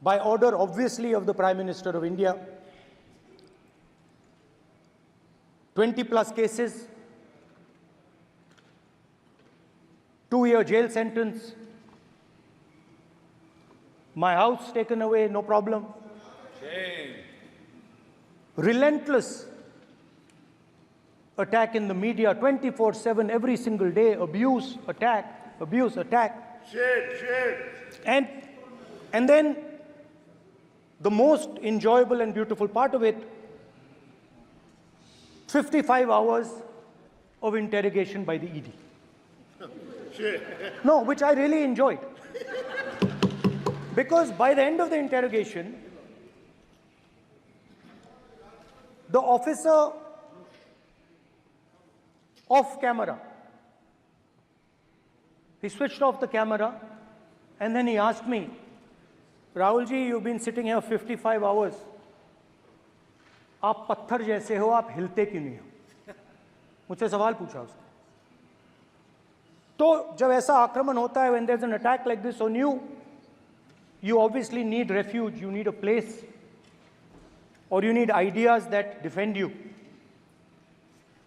by order, obviously, of the Prime Minister of India. 20 plus cases, 2-year jail sentence, my house taken away, no problem. Shame. Relentless attack in the media, 24/7, every single day, abuse, attack, abuse, attack. Shit. And then the most enjoyable and beautiful part of it, 55 hours of interrogation by the ED. Shit. No, which I really enjoyed. Because by the end of the interrogation, the officer off camera, he switched off the camera and then he asked me, Rahul ji, you've been sitting here 55 hours. आप पत्थर जैसे हो, आप हिलते क्यों नहीं हो? मुझसे सवाल पूछा उसने. तो जब ऐसा आक्रमण होता है, when there's an attack like this on you, you obviously need refuge, you need a place, or you need ideas that defend you.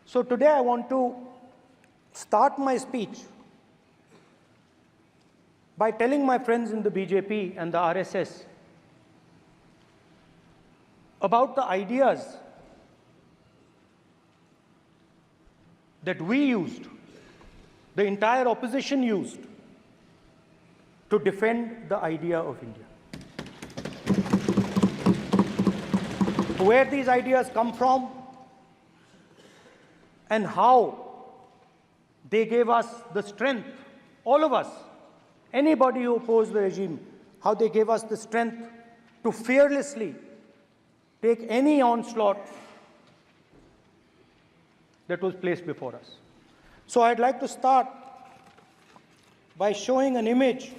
So today I want to start my speech by telling my friends in the BJP and the RSS about the ideas that we used, the entire opposition used, to defend the idea of India. Where these ideas come from and how they gave us the strength, all of us, anybody who opposed the regime, how they gave us the strength to fearlessly take any onslaught that was placed before us. So I'd like to start by showing an image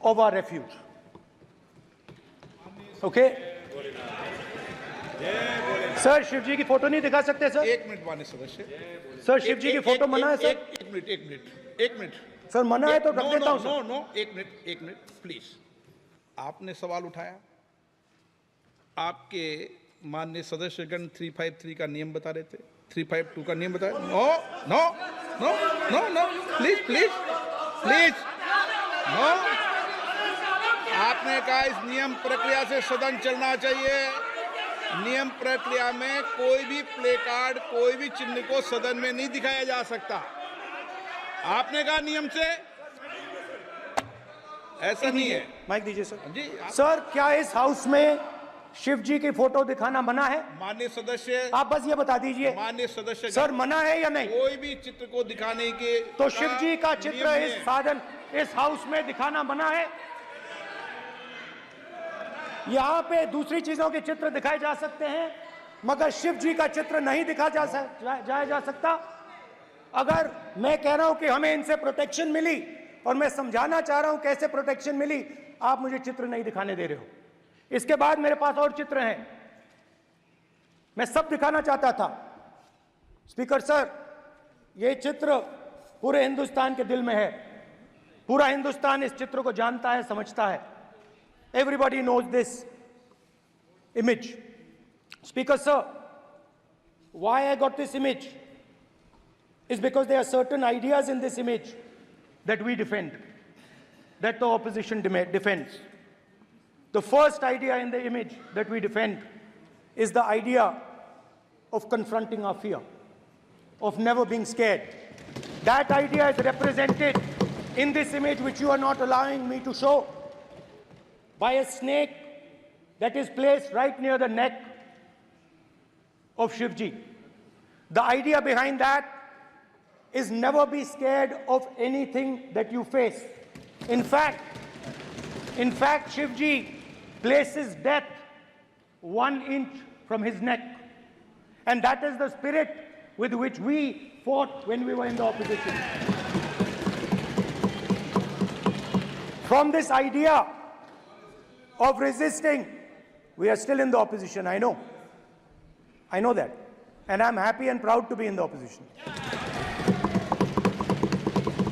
of our refuge. Okay? Sir Shiv ji की photo नहीं दिखा सकते sir? एक minute माननीय सदस्य. Sir Shiv ji की photo मना है सर? एक मिनट सर मना है तो रख देता हूं सर. नो एक मिनट प्लीज. आपने सवाल उठाया, आपके माननीय सदस्यगण 353 का नियम बता रहे थे, 352 का नियम बताया. No please no. आपने कहा इस नियम प्रक्रिया से सदन चलना चाहिए. नियम प्रक्रिया में कोई भी प्ले कार्ड, कोई भी चिन्ह को सदन में नहीं दिखाया जा सकता. आपने कहा नियम से ऐसा नहीं है. माइक दीजिए सर. जी सर क्या इस हाउस में शिव जी की फोटो दिखाना मना है? माननीय सदस्य, आप बस ये बता दीजिए. माननीय सदस्य सर मना है या नहीं? कोई भी चित्र को दिखाने के तो शिव जी का चित्र नियम इस है. साधन इस हाउस में दिखाना मना है? यहाँ पे दूसरी चीजों के चित्र दिखाए जा सकते हैं, मगर शिव जी का चित्र नहीं दिखा जा सकता. अगर मैं कह रहा हूं कि हमें इनसे प्रोटेक्शन मिली और मैं समझाना चाह रहा हूं कैसे प्रोटेक्शन मिली, आप मुझे चित्र नहीं दिखाने दे रहे हो. इसके बाद मेरे पास और चित्र हैं, मैं सब दिखाना चाहता था. स्पीकर सर, ये चित्र पूरे हिंदुस्तान के दिल में है. पूरा हिंदुस्तान इस चित्र को जानता है, समझता है. Everybody knows this image. Speaker sir, why I got this image is because there are certain ideas in this image that we defend, that the opposition defends. The first idea in the image that we defend is the idea of confronting our fear, of never being scared. That idea is represented in this image, which you are not allowing me to show, by a snake that is placed right near the neck of Shivji. The idea behind that is never be scared of anything that you face. In fact, Shivji places death 1 inch from his neck. And that is the spirit with which we fought when we were in the opposition. From this idea of resisting, we are still in the opposition, I know. I know that. And I'm happy and proud to be in the opposition.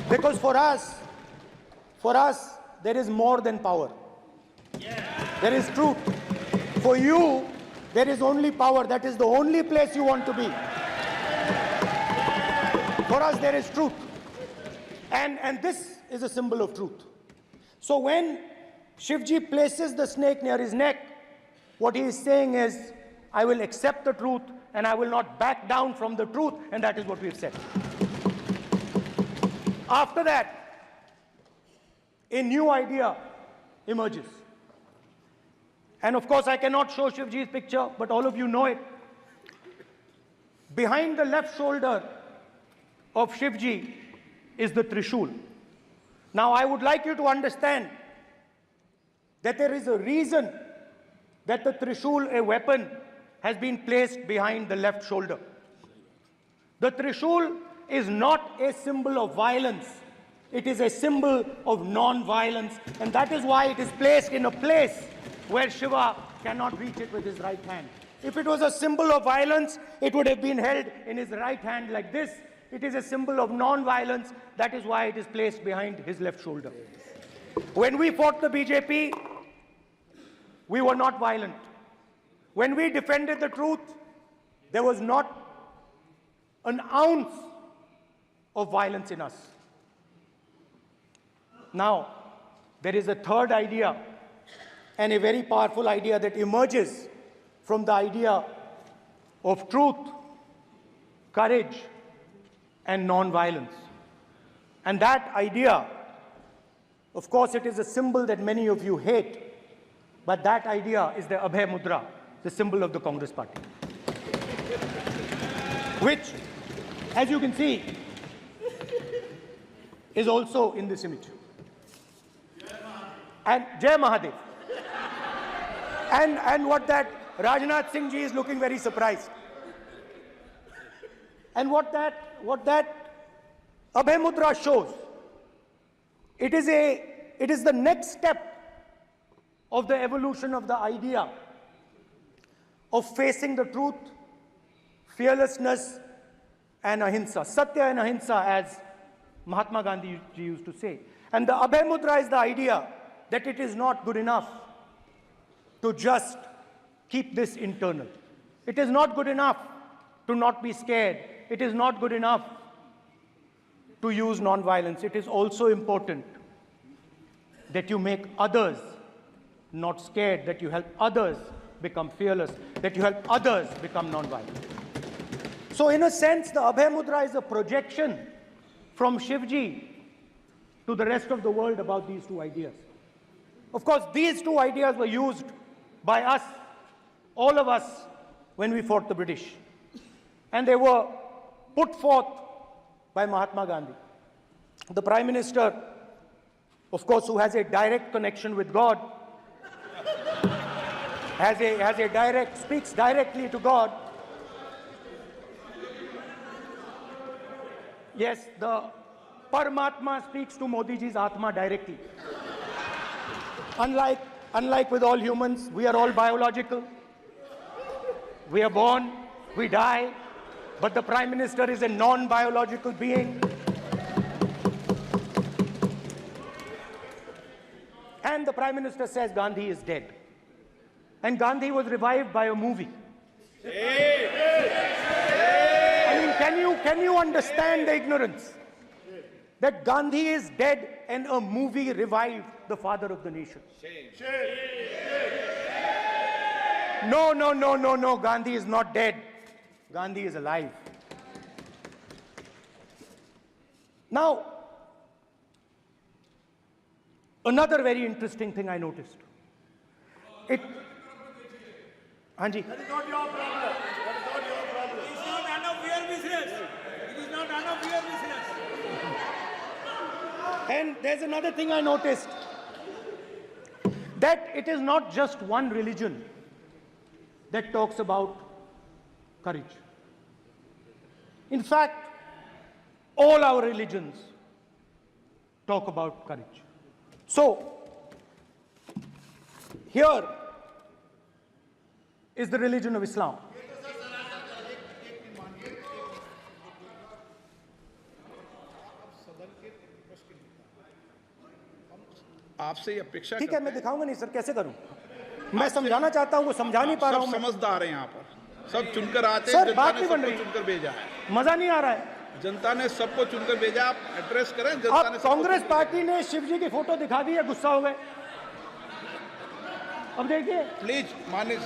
Because for us, there is more than power. There is truth. For you, there is only power. That is the only place you want to be. For us, there is truth. And this is a symbol of truth. So when Shivji places the snake near his neck, what he is saying is, I will accept the truth and I will not back down from the truth, and that is what we've said. After that, a new idea emerges. And of course, I cannot show Shivji's picture, but all of you know it. Behind the left shoulder of Shivji is the Trishul. Now, I would like you to understand that there is a reason that the Trishul, a weapon, has been placed behind the left shoulder. The Trishul is not a symbol of violence. It is a symbol of non-violence, and that is why it is placed in a place where Shiva cannot reach it with his right hand. If it was a symbol of violence, it would have been held in his right hand like this. It is a symbol of non-violence. That is why it is placed behind his left shoulder. When we fought the BJP, we were not violent. When we defended the truth, there was not an ounce of violence in us. Now, there is a third idea, and a very powerful idea that emerges from the idea of truth, courage, and non-violence. And that idea, of course, it is a symbol that many of you hate, but that idea is the Abhay Mudra, the symbol of the Congress Party, which, as you can see, is also in this image. And Jai Mahadev. And what that Rajnath Singh ji is looking very surprised. And what that Abhay Mudra shows, it is the next step of the evolution of the idea of facing the truth, fearlessness, and ahimsa. Satya and ahimsa, as Mahatma Gandhi ji used to say. And the Abhay Mudra is the idea that it is not good enough to just keep this internal. It is not good enough to not be scared. It is not good enough to use non-violence. It is also important that you make others not scared, that you help others become fearless, that you help others become non-violent. So in a sense, the Abhay Mudra is a projection from Shivji to the rest of the world about these two ideas. Of course, these two ideas were used by us, all of us, when we fought the British. And they were put forth by Mahatma Gandhi. The Prime Minister, of course, who has a direct connection with God, speaks directly to God. Yes, the Paramatma speaks to Modi ji's Atma directly. Unlike with all humans, we are all biological. We are born, we die, but the Prime Minister is a non-biological being. And the Prime Minister says Gandhi is dead. And Gandhi was revived by a movie. I mean, can you understand the ignorance? That Gandhi is dead and a movie revived the father of the nation. No, Gandhi is not dead. Gandhi is alive. Now, another very interesting thing I noticed. Hanji. That is not your problem. That is not your problem. It is not none of your business. It is not none of your business. And there's another thing I noticed. That it is not just one religion that talks about courage. In fact, all our religions talk about courage. So, here is the religion of Islam. आपसे ये अपेक्षा ठीक है, करते मैं हैं। दिखाऊंगा नहीं सर, कैसे करूं? मैं समझाना चाहता हूं, वो समझा नहीं पा रहा सब हूं मैं। समझदार हैं यहाँ पर, सब चुनकर आते हैं। सर, जनता बात ने नहीं बन सबको रही। चुनकर भेजा है, मजा नहीं आ रहा है। जनता ने सबको चुनकर भेजा। आप एड्रेस करें, जनता अब ने सबको कांग्रेस चुनकर पार्टी ने शिव जी की फोटो दिखा दी है, गुस्सा हो गए। अब देखिए, प्लीज मान्य ये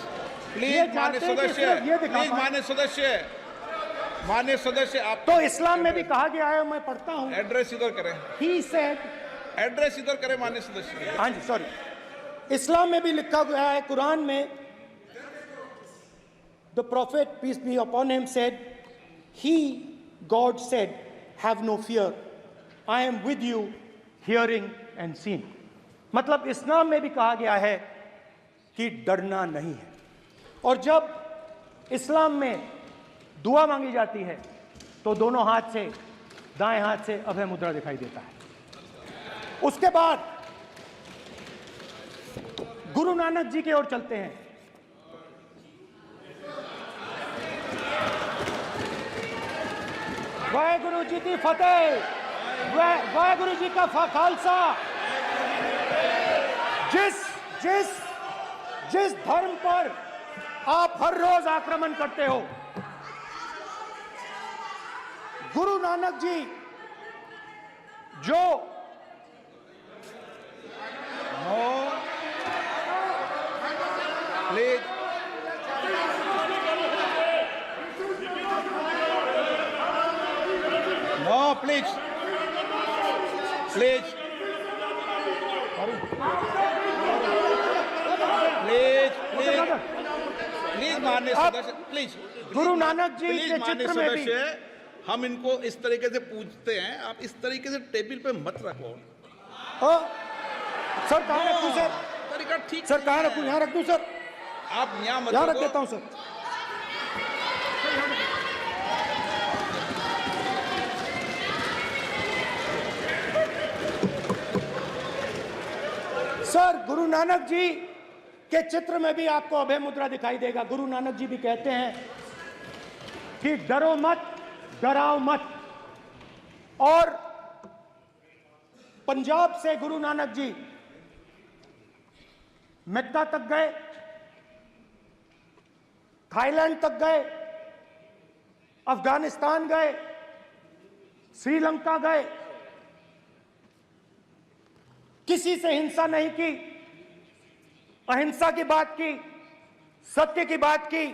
प्लीज मान्य चाहते हैं कि सदस्य, सिर्फ ये दिखा प्लीज पाएं। मान्य सदस्य आप तो इस्लाम में भी कहा गया है, मैं पढ़ता हूं, एड्रेस इधर करें, ही सेड, एड्रेस इधर करें मान्य सदस्य। हाँ जी सॉरी, इस्लाम में भी लिखा गया है, कुरान में, the prophet peace be upon him said, he God said, have no fear, I am with you hearing and seeing. मतलब इस्लाम में भी कहा गया है कि डरना नहीं है। और जब इस्लाम में दुआ मांगी जाती है तो दोनों हाथ से, दाएं हाथ से अभय मुद्रा दिखाई देता है। उसके बाद गुरु नानक जी की ओर चलते हैं। वाहेगुरु जी की फतेह, वाहेगुरु जी का खालसा। जिस धर्म पर आप हर रोज आक्रमण करते हो, गुरु नानक जी जो please no, please please please please please माननीय सदस्य, please Guru Nanak ji please के माननीय चित्र में भी, सदस्य, हम इनको इस तरीके से पूछते हैं, आप इस तरीके से टेबल पे मत रखो। सर कहाँ रखूं सर? तरीका ठीक सर कहाँ नहीं रखूं? है। यहाँ रख दूं सर? आप यहाँ मत यहाँ रख रखो। देता हूं सर। सर गुरु नानक जी के चित्र में भी आपको अभय मुद्रा दिखाई देगा। गुरु नानक जी भी कहते हैं कि डरो मत, डराओ मत। और पंजाब से गुरु नानक जी मेक्का तक गए, थाईलैंड तक गए, अफगानिस्तान गए, श्रीलंका गए, किसी से हिंसा नहीं की, अहिंसा की बात की, सत्य की बात की,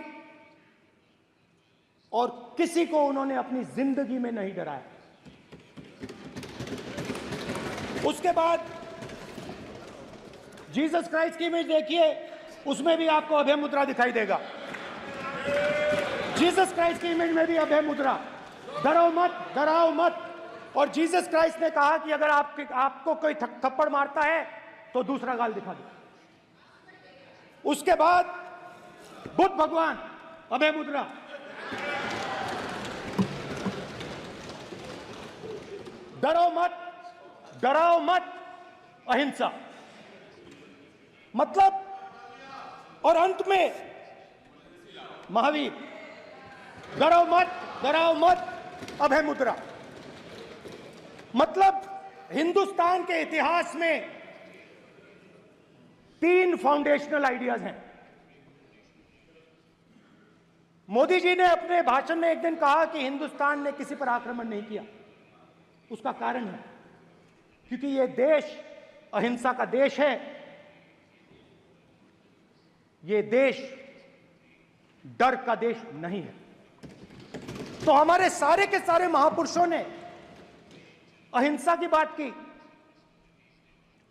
और किसी को उन्होंने अपनी जिंदगी में नहीं डराया। उसके बाद जीसस क्राइस्ट की इमेज देखिए, उसमें भी आपको अभय मुद्रा दिखाई देगा। जीसस क्राइस्ट की इमेज में भी अभय मुद्रा, डरो मत, डराओ मत। और जीसस क्राइस्ट ने कहा कि अगर आपको कोई थप्पड़ मारता है तो दूसरा गाल दिखा दो। उसके बाद बुद्ध भगवान, अभय मुद्रा। डरो मत, डराओ मत, अहिंसा। मतलब, और अंत में महावीर, डरो मत, डराओ मत, अभय मुद्रा। मतलब हिंदुस्तान के इतिहास में 3 फाउंडेशनल आइडियाज हैं। मोदी जी ने अपने भाषण में एक दिन कहा कि हिंदुस्तान ने किसी पर आक्रमण नहीं किया। उसका कारण है क्योंकि यह देश अहिंसा का देश है। यह देश डर का देश नहीं है। तो हमारे सारे के सारे महापुरुषों ने अहिंसा की बात की,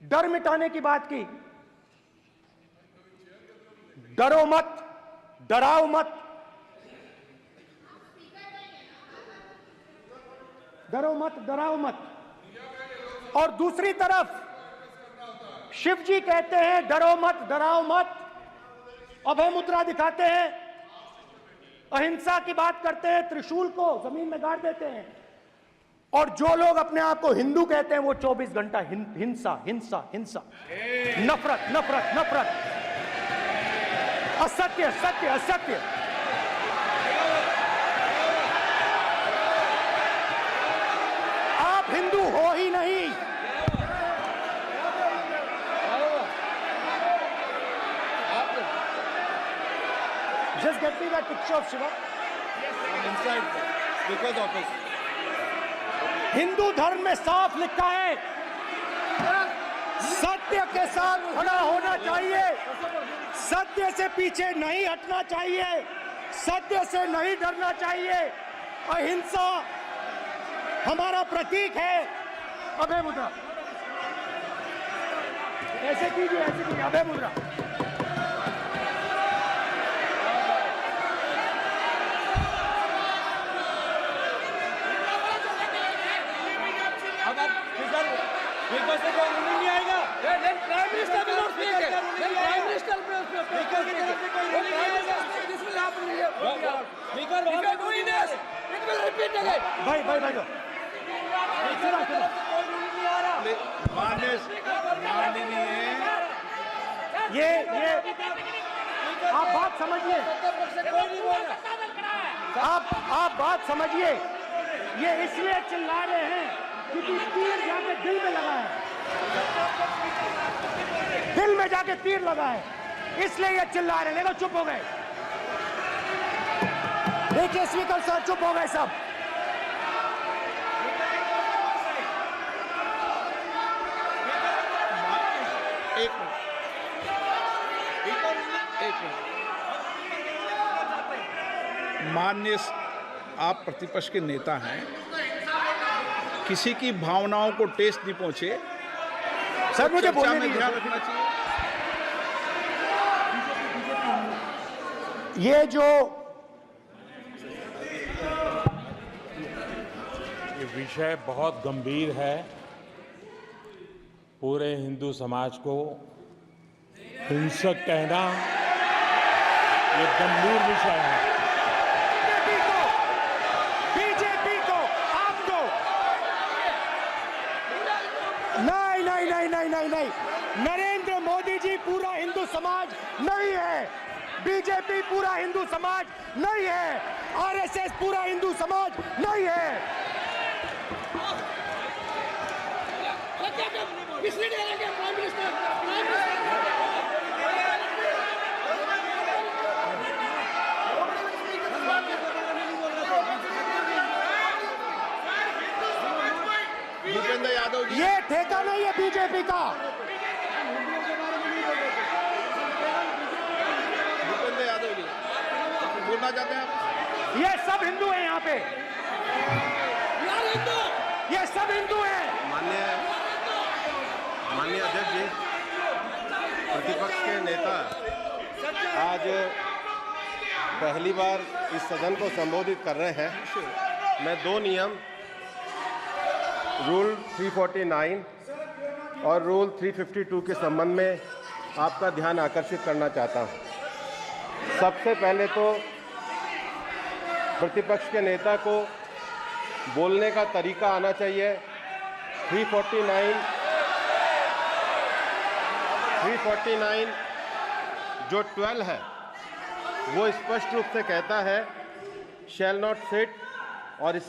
डर मिटाने की बात की। डरो मत, डराओ मत, डरो मत, डराओ मत। और दूसरी तरफ शिव जी कहते हैं डरो मत, डराओ मत, अभय मुद्रा दिखाते हैं, अहिंसा की बात करते हैं, त्रिशूल को जमीन में गाड़ देते हैं। और जो लोग अपने आप को हिंदू कहते हैं वो 24 घंटा हिंसा, हिंसा, हिंसा, नफरत, नफरत, नफरत, असत्य, सत्य, असत्य। आप हिंदू हो ही नहीं। get me that picture of Shiva. Inside Speaker's office. Hindu धर्म में साफ लिखा है, सत्य के साथ खड़ा होना चाहिए, सत्य से पीछे नहीं हटना चाहिए, सत्य से नहीं डरना चाहिए। अहिंसा हमारा प्रतीक है। अभय मुद्रा, ऐसे कीजिए, अभय मुद्रा। स्पीकर से कोई रूलिंग नहीं आएगा। प्राइम मिनिस्टर भी नोट किए। प्राइम मिनिस्टर पे स्पीकर की तरफ से कोई रूलिंग नहीं आएगा। This will happen. Speaker it will repeat again. भाई कोई रूलिंग नहीं आ रहा। माननीय ये आप बात समझिए, कोई नहीं बोल रहा। आप बात समझिए। ये इसलिए चिल्ला रहे हैं क्योंकि तीर जाके दिल में लगा है, दिल में जाके तीर लगा है, इसलिए ये चिल्ला रहे हैं। देखो चुप हो गए, देखिए स्पीकर साहब चुप हो गए सब। एक मिनट। माननीय आप प्रतिपक्ष के नेता हैं, किसी की भावनाओं को ठेस नहीं पहुंचे, सर मुझे चर्चा बोलने में दीजिए। ध्यान रखना चाहिए। ये जो ये विषय बहुत गंभीर है। पूरे हिंदू समाज को हिंसक कहना ये गंभीर विषय है। बीजेपी को आपको नहीं, नरेंद्र मोदी जी पूरा हिंदू समाज नहीं है, बीजेपी पूरा हिंदू समाज नहीं है, आरएसएस पूरा हिंदू समाज नहीं है। भूपेंद्र यादव जी, ये ठेका नहीं है बीजेपी का। भूपेंद्र यादव जी बोलना चाहते हैं आप? ये सब हिंदू हैं यहाँ पे, ये सब हिंदू हैं। माननीय अध्यक्ष जी, प्रतिपक्ष के नेता आज पहली बार इस सदन को संबोधित कर रहे हैं। मैं दो नियम रूल 349 और रूल 352 के संबंध में आपका ध्यान आकर्षित करना चाहता हूं। सबसे पहले तो प्रतिपक्ष के नेता को बोलने का तरीका आना चाहिए। 349 जो 12 है वो स्पष्ट रूप से कहता है शैल नॉट सिट, और